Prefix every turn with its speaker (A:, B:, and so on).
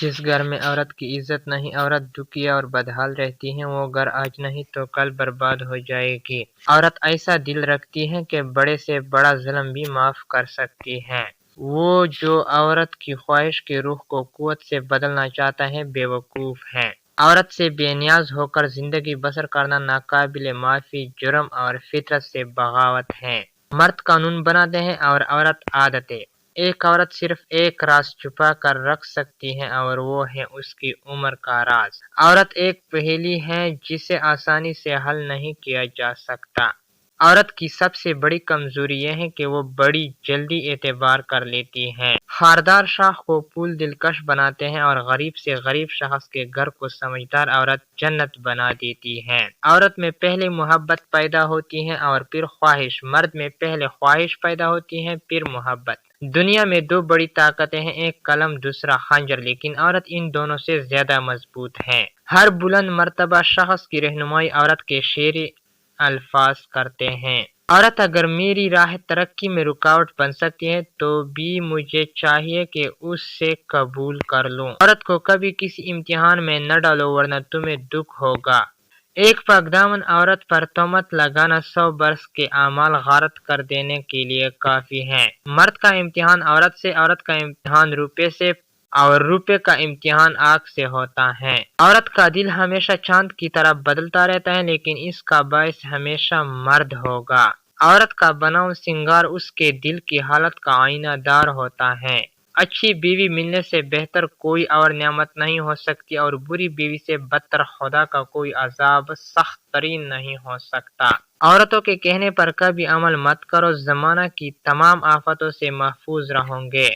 A: جس گھر میں عورت کی عزت نہیں، عورت دکھی اور بدحال رہتی ہے، وہ گھر آج نہیں تو کل برباد ہو جائے گی۔ عورت ایسا دل رکھتی ہے کہ بڑے سے بڑا ظلم بھی معاف کر سکتی ہے۔ وہ جو عورت کی خواہش کی روح کو قوت سے بدلنا چاہتا ہے، بے وقوف ہے۔ عورت سے بے نیاز ہو کر زندگی بسر کرنا ناقابل معافی جرم اور فطرت سے بغاوت ہے۔ مرد قانون بناتے ہیں اور عورت عادتیں۔ ایک عورت صرف ایک راز چھپا کر رکھ سکتی ہے اور وہ ہے اس کی عمر کا راز۔ عورت ایک پہیلی ہے جسے آسانی سے حل نہیں کیا جا سکتا۔ عورت کی سب سے بڑی کمزوری یہ ہے کہ وہ بڑی جلدی اعتبار کر لیتی ہے۔ خاردار شاخ کو پھول دلکش بناتے ہیں اور غریب سے غریب شخص کے گھر کو سمجھدار عورت جنت بنا دیتی ہے۔ عورت میں پہلے محبت پیدا ہوتی ہے اور پھر خواہش۔ مرد میں پہلے خواہش پیدا ہوتی ہے پھر محبت۔ دنیا میں دو بڑی طاقتیں ہیں، ایک قلم دوسرا خنجر، لیکن عورت ان دونوں سے زیادہ مضبوط ہے۔ ہر بلند مرتبہ شخص کی رہنمائی عورت کے شیریں الفاظ کرتے ہیں۔ عورت اگر میری راہ ترقی میں رکاوٹ بن سکتی ہے تو بھی مجھے چاہیے کہ اس سے قبول کر لوں۔ عورت کو کبھی کسی امتحان میں نہ ڈالو ورنہ تمہیں دکھ ہوگا۔ ایک پاک دامن عورت پر تہمت لگانا 100 برس کے اعمال غارت کر دینے کے لیے کافی ہے۔ مرد کا امتحان عورت سے، عورت کا امتحان روپے سے اور روپے کا امتحان آگ سے ہوتا ہے۔ عورت کا دل ہمیشہ چاند کی طرح بدلتا رہتا ہے، لیکن اس کا باعث ہمیشہ مرد ہوگا۔ عورت کا بناؤ سنگار اس کے دل کی حالت کا آئینہ دار ہوتا ہے۔ اچھی بیوی ملنے سے بہتر کوئی اور نعمت نہیں ہو سکتی اور بری بیوی سے بدتر خدا کا کوئی عذاب سخت ترین نہیں ہو سکتا۔ عورتوں کے کہنے پر کبھی عمل مت کرو، زمانہ کی تمام آفتوں سے محفوظ رہو گے۔